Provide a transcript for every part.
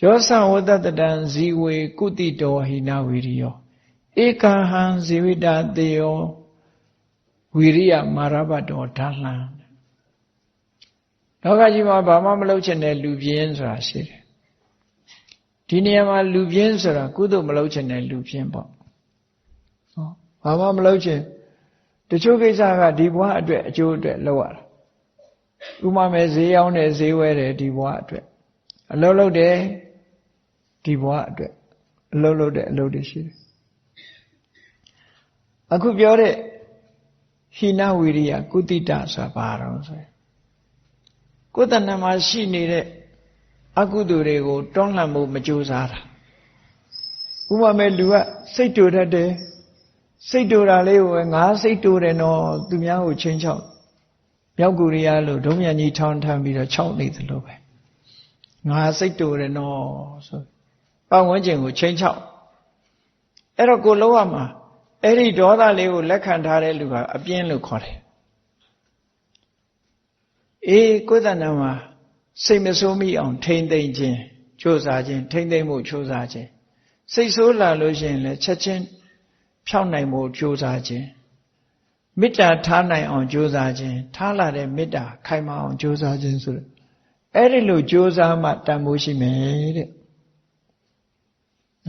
ယောသဝတ္တတံဇီဝေကုတိတောဟိနဝိရိယောဧကဟံဇေဝိတတေယောဝိရိယမာရဘတောဓာလံလောကကြီးမှာဘာမှမလုပ်ချင်တဲ့လူပြင်းဆိုတာရှိတယ်ဒီနေရာမှာလူပြင်းဆိုတာကုသိုလ်မလုပ်ချင်တဲ့လူပြင်းပေါ့ဘာမှမလုပ်ချင်တချို့ကိစ္စကဒီဘဝအတွက်အကျိုးအတွက်လုပ်ရတာဥပမာဈေးရောက်တယ်ဈေးဝယ်တယ်ဒီဘဝအတွက်အလုပ်လုပ်တယ်ဒီဘဝအတွက်အလုပ်လုပ်တဲ့အလုပ်တွေရှိတယ်အခုပြောတဲ့ဟိနဝိရိယကုတိတဆိုတာဘာတော့ဆိုကိုယ်တဏ္ဍာမှာရှိနေတဲ့အကုသိုလ်တွေကိုတွန်းလှန်မှုမကြိုးစားတာဥပမာလူကစိတ်တူတတ်တယ်စိတ်တူတာလေးကိုငါစိတ်တူတယ်နော်သူများကိုချင်းချောက်မြောက်ကိုရီးယားလို့ဒုံးမြန်ကြီးထောင်းထမ်းပြီးတော့ခြောက်နေသလိုပဲငါစိတ်တူတယ်နော်ဆိုပတ်ဝန်းကျင်ကိုချင်းချောက်အဲ့တော့ကိုလုံးဝမှာအဲ့ဒီဒေါသလေးကိုလက်ခံထားတဲ့လူကအပြင်းလို့ခေါ်တယ်အေးကိုယ်တဏ္ဍာမှာစိတ်မဆိုးမိအောင်ထိမ့်သိမ့်ခြင်းကြိုးစားခြင်းထိမ့်သိမ့်မှုကြိုးစားခြင်းစိတ်ဆိုးလာလို့ရှိရင်လည်းချက်ချင်းဖြောင်းနိုင်မှုကြိုးစားခြင်းမေတ္တာထားနိုင်အောင်ကြိုးစားခြင်းထားလာတဲ့မေတ္တာခိုင်မာအောင်ကြိုးစားခြင်းဆိုတဲ့အဲ့ဒီလိုကြိုးစားမှတန်ဖိုးရှိမယ်တဲ့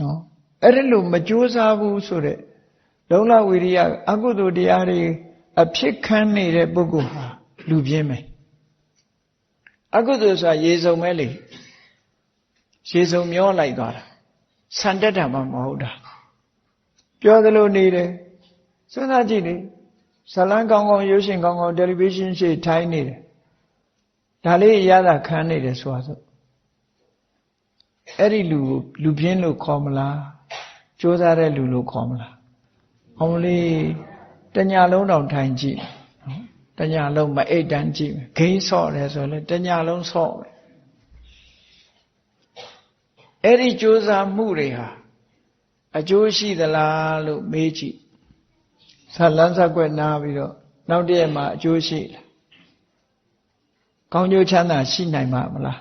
နော်အဲ့ဒီလိုမကြိုးစားဘူးဆိုတဲ့လုံလဝိရိယအကုသိုလ်တရားတွေအဖြစ်ခံနေတဲ့ပုဂ္ဂိုလ်ဟာလူပြင်းမယ်အကုသိုလ်ဆိုတာရေစုံပဲလေရေစုံမျောလိုက်သွားတာဆန်တက်တာမှမဟုတ်တာပြောသလိုနေတယ်စဉ်းစားကြည့်လေဇလန်းကောင်းကောင်းရုပ်ရှင်ကောင်းကောင်းတယ်လီဗီရှင်းရှေ့ထိုင်းနေတယ်ဒါလေးရတာခံနေတယ်ဆိုတာဆိုအဲ့ဒီလူပြင်းလို့ခေါ်မလားကြိုးစားတဲ့လူလို့ခေါ်မလားအောင်လေးတညာလုံးတောင်ထိုင်ကြည့်တညာလုံးမအိတ်တန်းကြည့်မယ်ဂိမ်းဆော့တယ်ဆိုလဲတညာလုံးဆော့မယ်အဲ့ဒီကြိုးစားမှုတွေဟာအကျိုးရှိသလားလို့မေးကြည့်ဇလန်းဇက်ွက်နားပြီးတော့နောက်တည့်မှာအကျိုးရှိလားကောင်းကျိုးချမ်းသာရှိနိုင်မှာမလား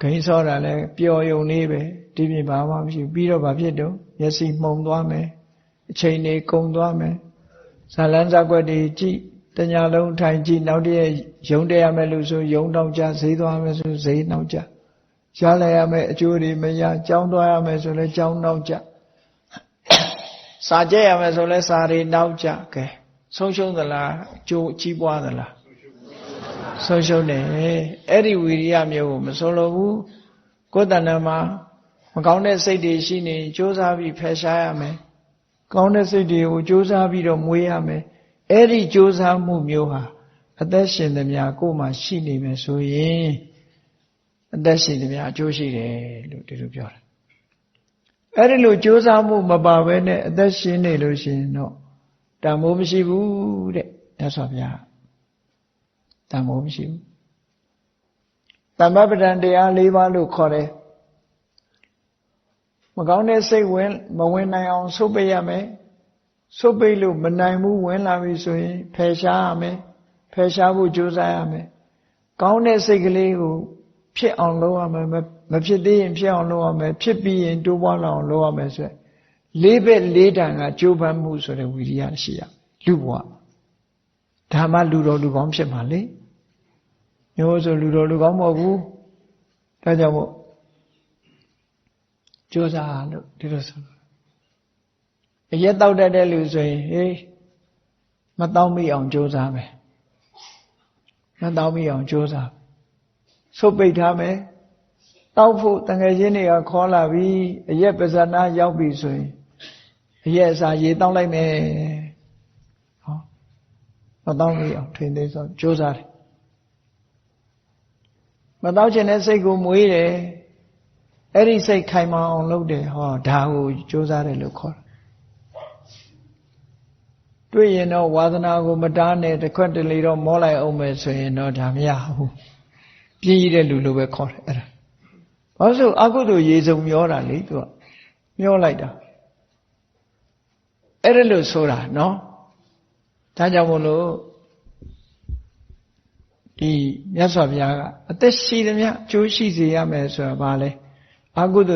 ဂိမ်းဆော့တာလဲပျော်ယုံလေးပဲဒီပြင်ဘာမှမရှိပြီးတော့ဘာဖြစ်တော့မျက်စိမှုံသွားမယ်အချိန်တွေကုန်သွားမယ်ဇာလန်းဇက်ွက်တွေကြည့်တညာလုံးထိုင်ကြည့်နောက်တည့်ရုံတက်ရမယ်လို့ဆိုရုံနောက်ကြဈေးသွားမယ်ဆိုဈေးနောက်ကြရလိုက်ရမယ်အကျိုးတွေမရကြောင်းသွားရမယ်ဆိုလဲကြောင်းနောက်ကြစာကြက်ရမယ်ဆိုလဲစာတွေနောက်ကြကဲဆုံးရှုံးသလားအကျိုးကြီးပွားသလားဆုံးရှုံးတယ်အဲ့ဒီဝိရိယမျိုးကိုမဆုံးလို့ဘူးကိုယ်တဏ္ဍာမှာမကောင်းတဲ့စိတ်တွေရှိနေကြိုးစားပြီးဖယ်ရှားရမယ်ကောင်းတဲ့စိတ်တွေကိုကြိုးစားပြီးတော့မွေးရမယ်အဲ့ဒီကြိုးစားမှုမျိုးဟာအသက်ရှင်သမျှကိုယ်မှာရှိနေမယ်ဆိုရင်အသက်ရှင်သမျှအကျိုးရှိတယ်လို့ဒီလိုပြောတာအဲ့ဒီလိုကြိုးစားမှုမပါဘဲနဲ့အသက်ရှင်နေလို့ရှိရင်တော့တန်ဖိုးမရှိဘူးတဲ့မြတ်စွာဘုရားတန်ဖိုးမရှိဘူးသမ္မပဒံတရား၄ပါးလို့ခေါ်တယ်မကောင်းတဲ့စိတ်မဝင်နိုင်အောင်ဆုတ်ပိတ်ရမယ်ဆုတ်ပိတ်လို့မနိုင်ဘူးဝင်လာပြီဆိုရင်ဖယ်ရှားရမယ်ဖယ်ရှားဖို့ကြိုးစားရမယ်ကောင်းတဲ့စိတ်ကလေးကိုဖြစ်အောင်လုပ်ရမယ်မဖြစ်သေးရင်ဖြစ်အောင်လုပ်ရမယ်ဖြစ်ပြီးရင်တိုးပွားလာအောင်လုပ်ရမယ်ဆိုလေးဘက်လေးတန်ကကြိုးပမ်းမှုဆိုတဲ့ဝိရိယရှိရလူဘဝဒါမှလူတော်လူကောင်းဖြစ်မှာလေမျိုးဆိုလူတော်လူကောင်းမဟုတ်ဘူးဒါကြောင့်မို့ကြိုးစားလို့ဒီလိုဆိုအရက်တောက်တတ်တဲ့လူဆိုရင်ဟေးမတောင်းမိအောင်ကြိုးစားမယ်မတောင်းမိအောင်ကြိုးစားဆုတ်ပိတ်ထားမယ်တောက်ဖို့တငယ်ချင်းတွေကခေါ်လာပြီးအရက်ပဇာနာရောက်ပြီဆိုရင်အရက်အစာရေတောင်းလိုက်မယ်ဟောမတောင်းမိအောင်ထိန်သိမ်းဆိုကြိုးစားတယ်မတောက်ချင်တဲ့စိတ်ကိုမွေးတယ်အဲ့ဒီစိတ်ခိုင်မာအောင်လုပ်တယ်ဟောဒါကိုကြိုးစားတယ်လို့ခေါ်တယ်တွေ့ရင်တော့ဝါသနာကိုမတားနဲ့တစ်ခွက်တလေတော့မောလိုက်အောင်မယ်ဆိုရင်တော့ဒါမရဘူးပြင်းရတဲ့လူလိုပဲခေါ်တယ်အဲ့ဒါဘာလို့အကုသိုလ်ရေစုံမျောတာလေသူကမျောလိုက်တာအဲ့ဒါလို့ဆိုတာနော်ဒါကြောင့်မို့လို့ ဒီမြတ်စွာဘုရားကအသက်ရှိသမျှအကျိုးရှိစေရမယ်ဆိုတာဘာလဲအကုသိုလ်